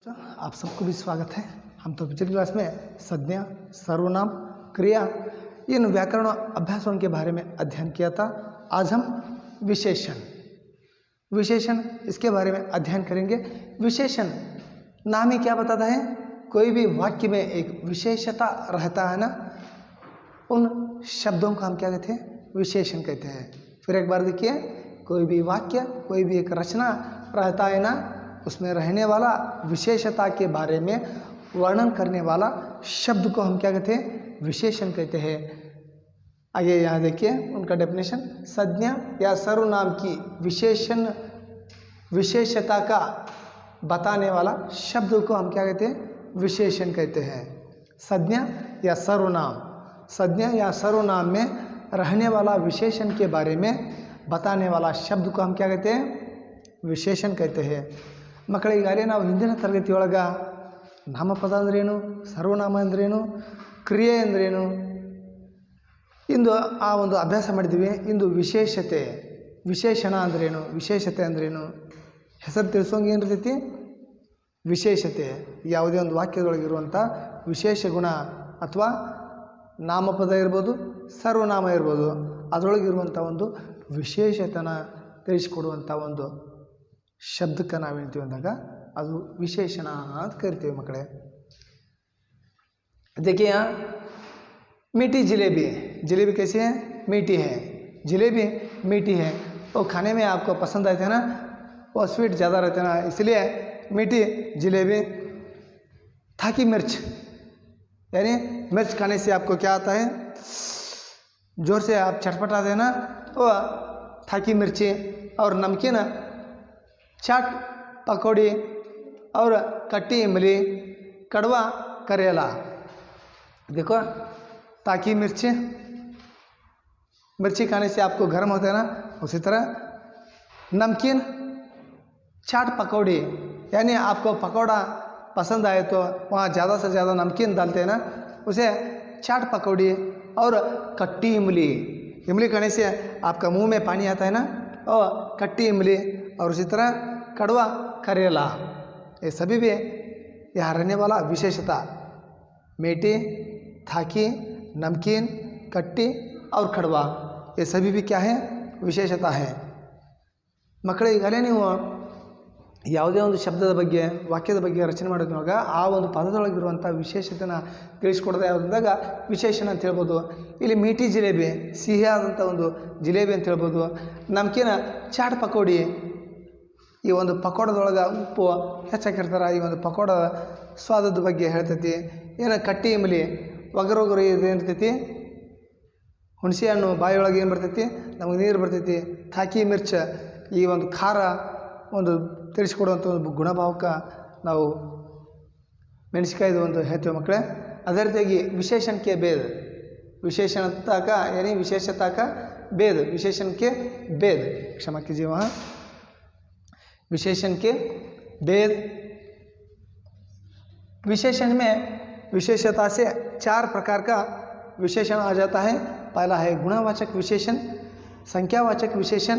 आप सबको भी स्वागत है। हम तो पिछली क्लास में संज्ञा, सर्वनाम, क्रिया इन व्याकरण अभ्यासों के बारे में अध्ययन किया था। आज हम विशेषण इसके बारे में अध्ययन करेंगे। विशेषण नाम ही क्या बताता है, कोई भी वाक्य में एक विशेषता रहता है ना, उन शब्दों को हम क्या कहते हैं, विशेषण कहते हैं। फिर एक बार देखिए, कोई भी वाक्य, कोई भी एक रचना रहता है ना, उसमें रहने वाला विशेषता के बारे में वर्णन करने वाला शब्द को हम क्या कहते हैं, विशेषण कहते हैं। आगे यहाँ देखिए उनका डेफिनेशन, संज्ञा या सर्वनाम की विशेषता का बताने वाला शब्द को हम क्या कहते हैं, विशेषण कहते हैं। संज्ञा या सर्वनाम में रहने वाला विशेषण के बारे में बताने वाला शब्द को हम क्या कहते हैं, ವಿಶೇಷಣ कहते हैं। ಮಕ್ಕಳೇ, ಈಗಾಗಲೇ ನಾವು ಹಿಂದಿನ ತರಗತಿಯೊಳಗೆ ನಾಮಪದ ಅಂದ್ರೇನು, ಸರ್ವನಾಮ ಅಂದ್ರೇನು, ಕ್ರಿಯೆ ಅಂದ್ರೇನು ಇಂದು ಆ ಒಂದು ಅಭ್ಯಾಸ ಮಾಡಿದ್ದೀವಿ. ಇಂದು ವಿಶೇಷಣ ಅಂದ್ರೇನು, ವಿಶೇಷತೆ ಅಂದ್ರೇನು, ಹೆಸರು ತಿಳಿಸೋಂಗೆ ಏನಿರ್ತೈತಿ, ವಿಶೇಷತೆ ಯಾವುದೇ ಒಂದು ವಾಕ್ಯದೊಳಗಿರುವಂಥ ವಿಶೇಷ ಗುಣ ಅಥವಾ ನಾಮಪದ ಇರ್ಬೋದು, ಸರ್ವನಾಮ ಇರ್ಬೋದು, ಅದರೊಳಗಿರುವಂಥ ಒಂದು ವಿಶೇಷತನ ತಿಳಿಸಿಕೊಡುವಂಥ ಒಂದು ಶಬ್ದಕ್ಕೆ ನಾವು ಹೇಳ್ತೀವಿ ಅಂದಾಗ ಅದು ವಿಶೇಷಣ ಅಂತ ಕರಿತೀವಿ. ಮಕ್ಕಳೇ देखिए यहाँ मीठी जलेबी कैसी है, मीठी है। जलेबी मीठी है, वो खाने में आपको पसंद आते हैं ना, वो स्वीट ज़्यादा रहते हैं ना, इसलिए मीठी जलेबी। थाकी मिर्च यानी मिर्च खाने से आपको क्या आता है, जोर से आप चटपटाते हैं ना, वो थाकी मिर्ची। और नमकीन चाट पकौड़ी और खट्टी इमली, कड़वा करेला। देखो, ताकि मिर्ची खाने से आपको गर्म होता है ना, उसी तरह नमकीन चाट पकौड़ी यानी आपको पकौड़ा पसंद आए तो वहाँ ज़्यादा से ज़्यादा नमकीन डालते हैं ना, उसे चाट पकौड़ी। और खट्टी इमली खाने से आपका मुंह में पानी आता है ना, और खट्टी इमली। और उसी तरह कड़वा करेला, ये सभी भी यहाँ रहने वाला विशेषता। मीठी, थाकी, नमकीन, खट्टी और कड़वा, ये सभी भी क्या है, ವಿಶೇಷತಾ है। ಮಕ್ಕಳೇ, ಈಗಲೇ ನೀವು ಯಾವುದೇ ಒಂದು ಶಬ್ದದ ಬಗ್ಗೆ, ವಾಕ್ಯದ ಬಗ್ಗೆ ರಚನೆ ಮಾಡೋದ್ರೊಳಗೆ ಆ ಒಂದು ಪದದೊಳಗಿರುವಂಥ ವಿಶೇಷತೆನ ತಿಳಿಸ್ಕೊಡೋದು ಯಾವುದಾಗ ವಿಶೇಷಣ ಅಂತ ಹೇಳ್ಬೋದು. ಇಲ್ಲಿ ಮೀಠಿ ಜಿಲೇಬಿ, ಸಿಹಿಯಾದಂಥ ಒಂದು ಜಿಲೇಬಿ ಅಂತ ಹೇಳ್ಬೋದು. ನಮ್ಕಿನ ಚಾಟ್ ಪಕೋಡಿ, ಈ ಒಂದು ಪಕೋಡದೊಳಗೆ ಉಪ್ಪು ಹೆಚ್ಚಾಕಿರ್ತಾರೆ, ಈ ಒಂದು ಪಕೋಡ ಸ್ವಾದದ ಬಗ್ಗೆ ಹೇಳ್ತೈತಿ. ಏನು ಕಟ್ಟಿ ಇಮಲಿ, ಒಗರೊಗರು ಇದೇನಿರ್ತೈತಿ, ಹುಣಸೆ ಹಣ್ಣು ಬಾಯಿಯೊಳಗೆ ಏನು ಬರ್ತೈತಿ, ನಮಗೆ ನೀರು ಬರ್ತೈತಿ. ಥಾಕಿ ಮಿರ್ಚ್, ಈ ಒಂದು ಖಾರ ಒಂದು ತಿಳಿಸ್ಕೊಡುವಂಥ ಒಂದು ಗುಣಭಾವಕ್ಕೆ ನಾವು ಮೆಣಸಿಕಾಯ್ದು ಒಂದು ಹೇಳ್ತೀವಿ ಮಕ್ಕಳೇ. ಅದೇ ರೀತಿಯಾಗಿ ವಿಶೇಷಣಕ್ಕೆ ಭೇದ, ವಿಶೇಷಣता यानी विशेषता का भेद, विशेषण के भेद, क्षमा कीजिए वहाँ, विशेषण के भेद। विशेषण में विशेषता से 4 प्रकार का विशेषण आ जाता है। पहला है गुणवाचक विशेषण, संख्यावाचक विशेषण,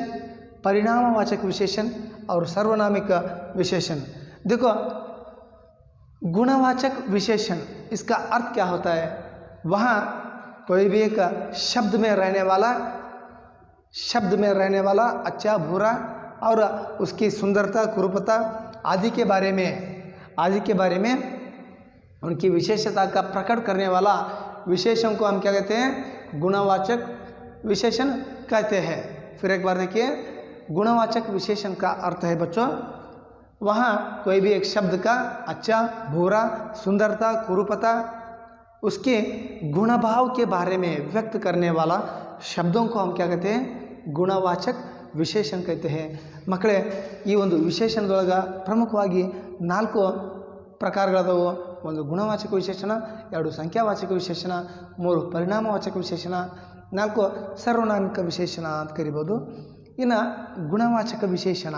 परिणामवाचक विशेषण और सर्वनामिक विशेषण। देखो, गुणवाचक विशेषण इसका अर्थ क्या होता है, वहाँ कोई भी एक शब्द में रहने वाला अच्छा बुरा और उसकी सुंदरता, कुरूपता आदि के बारे में उनकी विशेषता का प्रकट करने वाला विशेषण को हम क्या कहते हैं, गुणवाचक विशेषण कहते हैं। फिर एक बार देखिए, गुणवाचक विशेषण का अर्थ है बच्चों, वहाँ कोई भी एक शब्द का अच्छा बुरा, सुंदरता, कुरूपता, उसके गुणभाव के बारे में व्यक्त करने वाला शब्दों को हम क्या कहते हैं, गुणवाचक ವಿಶೇಷಣ कहते हैं। ಮಕ್ಕಳೇ, ಈ ಒಂದು ವಿಶೇಷಣದೊಳಗೆ ಪ್ರಮುಖವಾಗಿ 4 ಪ್ರಕಾರಗಳದವು. ಒಂದು ಗುಣವಾಚಕ ವಿಶೇಷಣ, 2 ಸಂಖ್ಯಾವಾಚಕ ವಿಶೇಷಣ, 3 ಪರಿಣಾಮವಾಚಕ ವಿಶೇಷಣ, 4 ಸರ್ವನಾಮಿಕ ವಿಶೇಷಣ ಅಂತ ಕರಿಬೋದು. ಇನ್ನು ಗುಣವಾಚಕ ವಿಶೇಷಣ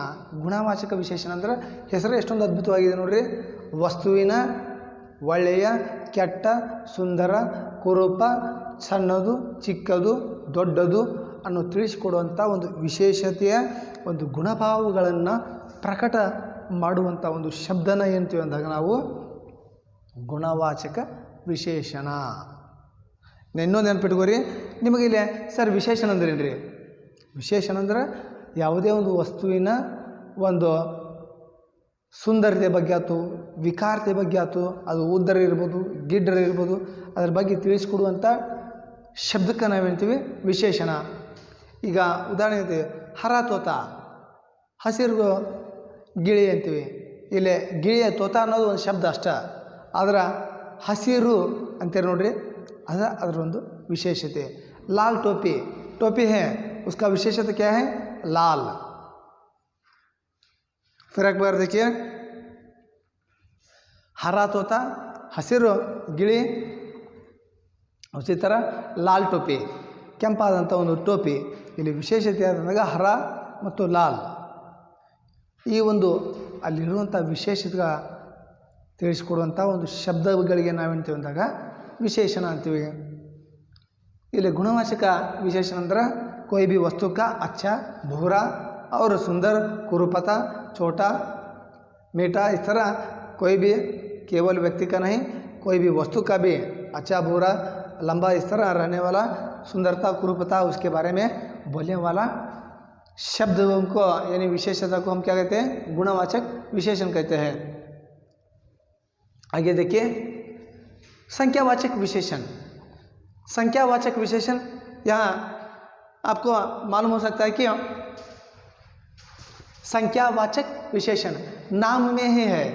ಅಂದ್ರೆ ಹೆಸರು ಎಷ್ಟೊಂದು ಅದ್ಭುತವಾಗಿದೆ ನೋಡ್ರಿ. ವಸ್ತುವಿನ ಒಳ್ಳೆಯ, ಕೆಟ್ಟ, ಸುಂದರ, ಕುರೂಪ, ಸಣ್ಣದು, ಚಿಕ್ಕದು, ದೊಡ್ಡದು ಅನ್ನೋ ತಿಳಿಸಿಕೊಡುವಂಥ ಒಂದು ವಿಶೇಷತೆಯ ಒಂದು ಗುಣಭಾವಗಳನ್ನು ಪ್ರಕಟ ಮಾಡುವಂಥ ಒಂದು ಶಬ್ದನ ಏನಂತೀವಿ ಅಂದಾಗ ನಾವು ಗುಣವಾಚಕ ವಿಶೇಷಣ. ಇನ್ನೊಂದು ನೆನ್ಪಿಟ್ಕೋರಿ, ನಿಮಗೆ ಇಲ್ಲಿ ಸರ್ ವಿಶೇಷಣ ಅಂದ್ರೆ ಏನು ರೀ? ವಿಶೇಷಣ ಅಂದ್ರೆ ಯಾವುದೇ ಒಂದು ವಸ್ತುವಿನ ಒಂದು ಸುಂದರತೆ ಬಗ್ಗೆ ಆಯ್ತು, ವಿಕಾರತೆ ಬಗ್ಗೆ ಆಯ್ತು, ಅದು ಉದ್ದರ ಇರ್ಬೋದು, ಗಿಡ್ಡರ ಇರ್ಬೋದು, ಅದ್ರ ಬಗ್ಗೆ ತಿಳಿಸ್ಕೊಡುವಂಥ ಶಬ್ದಕ್ಕೆ ನಾವು ಹೇಳ್ತೀವಿ ವಿಶೇಷಣ. ಈಗ ಉದಾಹರಣೆ ಹೇಳ್ತೀವಿ, ಹರ ತೋತ, ಹಸಿರು ಗಿಳಿ ಅಂತೀವಿ. ಇಲ್ಲಿ ಗಿಳಿಯ ತೋತ ಅನ್ನೋದು ಒಂದು ಶಬ್ದ ಅಷ್ಟ, ಆದ್ರೆ ಹಸಿರು ಅಂತೇಳಿ ನೋಡ್ರಿ, ಅದರೊಂದು ವಿಶೇಷತೆ. लाल टोपी, टोपी है, उसका विशेषता क्या है? लाल. फिर एक बार देखिए, हरा तोता, हसिರು ಗಿಳಿ, ಉಸಿ ಥರ ಲಾಲ್ ಟೋಪಿ, ಕೆಂಪಾದಂಥ ಒಂದು ಟೋಪಿ. ಇಲ್ಲಿ ವಿಶೇಷತೆ ಆದಾಗ ಹರ ಮತ್ತು ಲಾಲ್, ಈ ಒಂದು ಅಲ್ಲಿರುವಂಥ ವಿಶೇಷತೆ ತಿಳಿಸ್ಕೊಡುವಂಥ ಒಂದು ಶಬ್ದಗಳಿಗೆ ನಾವೇಂತೀವಿ ಅಂದಾಗ ವಿಶೇಷಣ ಅಂತೀವಿ. ಇಲ್ಲಿ ಗುಣವಾಚಕ विशेषण अंदर कोई भी वस्तु का अच्छा, भूरा और सुंदर, कुरूपता, छोटा, मीठा, इस तरह कोई भी केवल व्यक्ति का नहीं, कोई भी वस्तु का भी अच्छा, भूरा, लंबा, इस तरह रहने वाला, सुंदरता, कुरूपता, उसके बारे में बोलने वाला शब्दों को यानी विशेषता को हम क्या कहते हैं? गुणवाचक विशेषण कहते हैं. आगे देखिए, संख्यावाचक विशेषण. संख्यावाचक विशेषण यहाँ आपको मालूम हो सकता है कि संख्यावाचक विशेषण नाम में ही है.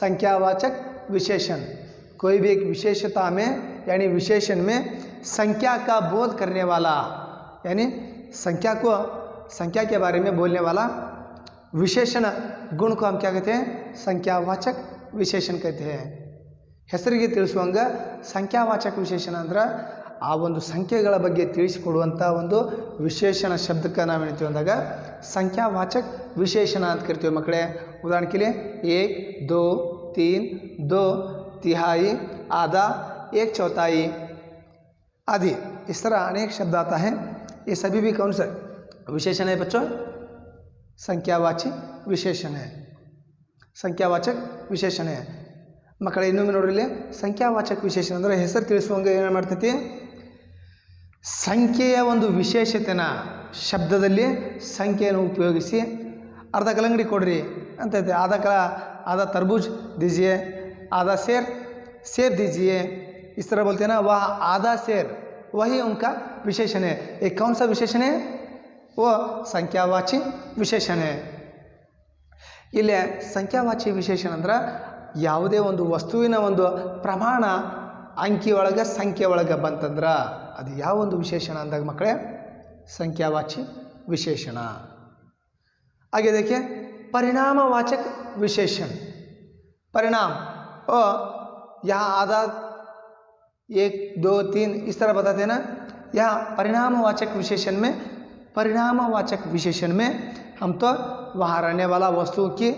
संख्यावाचक विशेषण कोई भी एक विशेषता में यानी विशेषण में संख्या का बोध करने वाला, यानी संख्या के बारे में बोलने वाला विशेषण गुण को हम क्या कहते हैं? संख्यावाचक विशेषण कहते हैं. ಹೆಸರಿಗೆ ತಿಳಿಸುವಂಗ ಸಂಖ್ಯಾವಾಚಕ ವಿಶೇಷಣ ಅಂದ್ರೆ ಆ ಒಂದು ಸಂಖ್ಯೆಗಳ ಬಗ್ಗೆ ತಿಳಿಸಿಕೊಡುವಂಥ ಒಂದು ವಿಶೇಷಣ ಶಬ್ದಕ್ಕೆ ನಾವು ಹೇಳ್ತೀವಿ ಅಂದಾಗ ಸಂಖ್ಯಾವಾಚಕ ವಿಶೇಷಣ ಅಂತ ಕರಿತೀವಿ ಮಕ್ಕಳೇ. ಉದಾಹರಣೆ के लिए 1, 2, 3, 2 तिहाई, आधा, 1/4 आदि, इस तरह अनेक शब्द आता है. ये सभी भी कौन सा विशेषण है बच्चों? संख्यावाचक विशेषण है. संख्यावाचक विशेषण है ಮಕ್ಕಳೇ. ಇನ್ನೊಮ್ಮೆ ನೋಡ್ರಿ, ಇಲ್ಲಿ ಸಂಖ್ಯಾವಾಚಕ ವಿಶೇಷಣ ಅಂದರೆ ಹೆಸರು ತಿಳಿಸುವಂಗ ಏನು ಮಾಡ್ತೈತಿ? ಸಂಖ್ಯೆಯ ಒಂದು ವಿಶೇಷತೆನ ಶಬ್ದದಲ್ಲಿ ಸಂಖ್ಯೆಯನ್ನು ಉಪಯೋಗಿಸಿ ಅರ್ಧ ಕಲ್ಲಂಗಡಿ ಕೊಡ್ರಿ ಅಂತೈತೆ. आधा तरबूज दीजिए, आधा सेब दीजिए, इस तरह बोलते हैं ना. वह आधा सेर वही उनका विशेषण है. एक कौन सा विशेषण है? वो संख्यावाची विशेषण है. ಇಲ್ಲಿ ಸಂಖ್ಯಾವಾಚಿ ವಿಶೇಷಣ ಅಂದ್ರೆ ಯಾವುದೇ ಒಂದು ವಸ್ತುವಿನ ಒಂದು ಪ್ರಮಾಣ ಅಂಕಿ ಒಳಗೆ ಸಂಖ್ಯೆ ಒಳಗೆ ಬಂತಂದ್ರೆ ಅದು ಯಾವ ಒಂದು ವಿಶೇಷಣ ಅಂದಾಗ ಮಕ್ಕಳೇ ಸಂಖ್ಯಾವಾಚಿ ವಿಶೇಷಣ. आगे देखिए, परिणामवाचक विशेषण. परिणाम और यहाँ आधा, 1, 2, 3 इस तरह बताते हैं ना. यहाँ परिणामवाचक विशेषण में हम तो वहाँ रहने वाला वस्तु की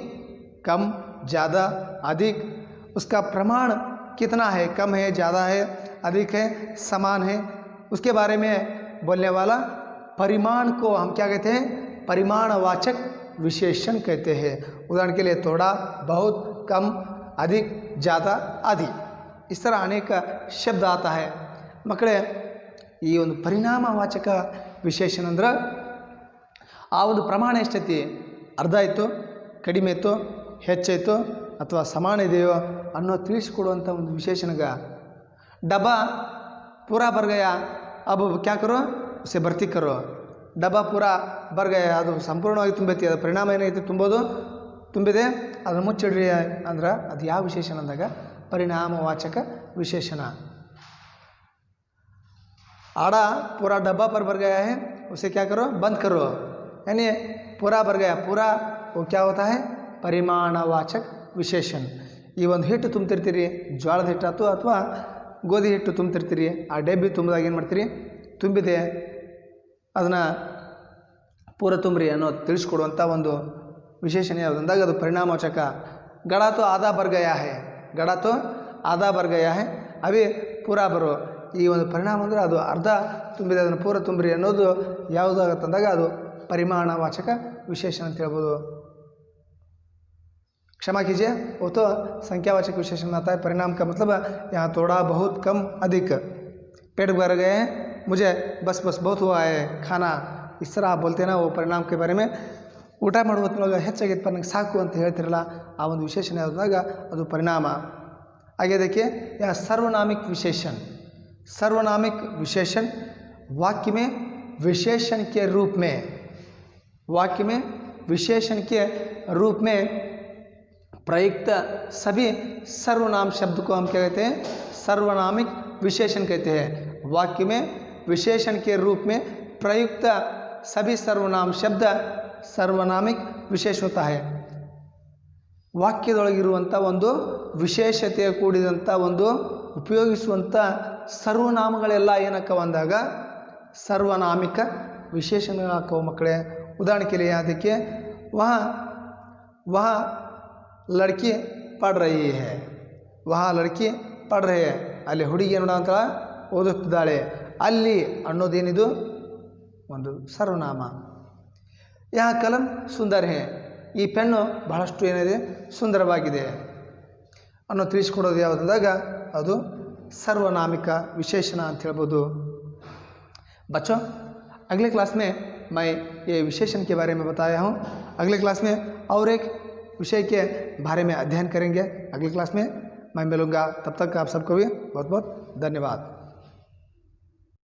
कम, ज़्यादा, अधिक, उसका प्रमाण कितना है, कम है, ज़्यादा है, अधिक है, समान है, उसके बारे में बोलने वाला परिमाण को हम क्या कहते हैं? परिमाणवाचक विशेषण कहते हैं. उदाहरण के लिए थोड़ा, बहुत, कम, अधिक, ज़्यादा आदि, इस तरह अनेक शब्द आता है. ಮಕ್ಕಳೇ, ಈ ಒಂದು ಪರಿಣಾಮವಾಚಕ ವಿಶೇಷಣ ಅಂದ್ರೆ ಆ ಒಂದು ಪ್ರಮಾಣ ಎಷ್ಟೈತಿ, ಅರ್ಧ ಆಯಿತು, ಕಡಿಮೆ ಇತ್ತು, ಹೆಚ್ಚಾಯಿತು ಅಥವಾ ಸಮಾನ ಇದೆಯೋ ಅನ್ನೋ ತಿಳಿಸ್ಕೊಡುವಂಥ ಒಂದು ವಿಶೇಷಣಗ. डब्बा पूरा भर गया, अब क्या करो? उसे भर्ती करो. डब्बा पूरा भर गया, ಅದು ಸಂಪೂರ್ಣವಾಗಿ ತುಂಬೈತಿ, ಅದು ಪರಿಣಾಮ ಏನೈತಿ? ತುಂಬಿದೆ, ಅದನ್ನು ಮುಚ್ಚಿಡ್ರಿ ಅಂದ್ರೆ ಅದು ಯಾವ ವಿಶೇಷಣ ಅಂದಾಗ ಪರಿಣಾಮವಾಚಕ ವಿಶೇಷಣ. आड़ा पूरा डब्बा पर भर गया है, उसे क्या करो? बंद करो. यानी पूरा भर गया, पूरा वो क्या होता है? ಪರಿಮಾಣವಾಚಕ ವಿಶೇಷಣ. ಈ ಒಂದು ಹಿಟ್ಟು ತುಂಬ್ತಿರ್ತೀರಿ, ಜೋಳದ ಹಿಟ್ಟಾಯ್ತು ಅಥವಾ ಗೋಧಿ ಹಿಟ್ಟು ತುಂಬ್ತಿರ್ತೀರಿ, ಆ ಡಬ್ಬಿ ತುಂಬಿದಾಗ ಏನು ಮಾಡ್ತೀರಿ? ತುಂಬಿದೆ, ಅದನ್ನು ಪೂರ ತುಂಬ್ರಿ ಅನ್ನೋ ತಿಳಿಸ್ಕೊಡುವಂಥ ಒಂದು ವಿಶೇಷಣ ಯಾವುದು ಅಂದಾಗ ಅದು ಪರಿಣಾಮವಾಚಕ. ಗಡ ತೋ ಆಧಾ ಭರ್ ಗಯಾ ಹೈ, ಗಡ ತೋ ಆಧಾ ಭರ್ ಗಯಾ ಹೈ, ಅವೇ ಪೂರಾ ಬರೋ. ಈ ಒಂದು ಪರಿಣಾಮ ಅಂದರೆ ಅದು ಅರ್ಧ ತುಂಬಿದೆ, ಅದನ್ನು ಪೂರ ತುಂಬ್ರಿ ಅನ್ನೋದು ಯಾವುದಾಗತ್ತಂದಾಗ ಅದು ಪರಿಮಾಣವಾಚಕ ವಿಶೇಷಣ ಅಂತ ಹೇಳ್ಬೋದು. क्षमा कीजिए, वो तो संख्यावाचक विशेषण में आता है। परिणाम का मतलब यहाँ थोड़ा बहुत कम अधिक, पेट भर गए हैं, मुझे बस बहुत हुआ है खाना, इस तरह आप बोलते हैं ना, वो परिणाम के बारे में ಊಟ ಮಾಡುವತ್ತೊಳಗೆ ಹೆಚ್ಚಾಗಿತ್ತು ನನಗೆ ಸಾಕು ಅಂತ ಹೇಳ್ತಿರಲ್ಲ, ಆ ಒಂದು ವಿಶೇಷಣ ಯಾವುದಾಗ ಅದು ಪರಿಣಾಮ आगे देखिए, यह सर्वनामिक विशेषण। सर्वनामिक विशेषण वाक्य में विशेषण के रूप में, वाक्य में विशेषण के रूप में प्रयुक्त सभी सर्वनाम शब्द को हम क्या कहते हैं? सर्वनामिक विशेषण कहते हैं। वाक्य में विशेषण के रूप में प्रयुक्त सभी सर्वनाम शब्द सर्वनामिक विशेष होता है। ವಾಕ್ಯದೊಳಗಿರುವಂಥ ಒಂದು ವಿಶೇಷತೆ ಕೂಡಿದಂಥ ಒಂದು ಉಪಯೋಗಿಸುವಂಥ ಸರ್ವನಾಮಗಳೆಲ್ಲ ಏನಕ್ಕವ ಅಂದಾಗ ಸರ್ವನಾಮಿಕ ವಿಶೇಷಣಗಳಾಕ್ಕವ ಮಕ್ಕಳೇ। ಉದಾಹರಣೆ के लिए यहाँ देखिए, वहाँ लड़की पढ़ रही है, वहाँ लड़की पढ़ रही है, ಅಲ್ಲಿ ಹುಡುಗಿ ಏನು ಅಂತ ಓದುತ್ತಿದ್ದಾಳೆ, ಅಲ್ಲಿ ಅನ್ನೋದೇನಿದು ಒಂದು ಸರ್ವನಾಮ। यहाँ कलम सुंदर है, ಈ ಪೆನ್ನು ಬಹಳಷ್ಟು ಏನಿದೆ ಸುಂದರವಾಗಿದೆ ಅನ್ನೋ ತಿಳಿಸ್ಕೊಡೋದು ಯಾವುದಂದಾಗ ಅದು सर्वनामिक विशेषण ಅಂತ ಹೇಳ್ಬೋದು। बच्चों, अगले क्लास में मैं ये विशेषण के बारे में बताया हूँ। अगले क्लास में और एक विषय के बारे में अध्ययन करेंगे। अगले क्लास में मैं मिलूँगा, तब तक आप सबको भी बहुत बहुत धन्यवाद।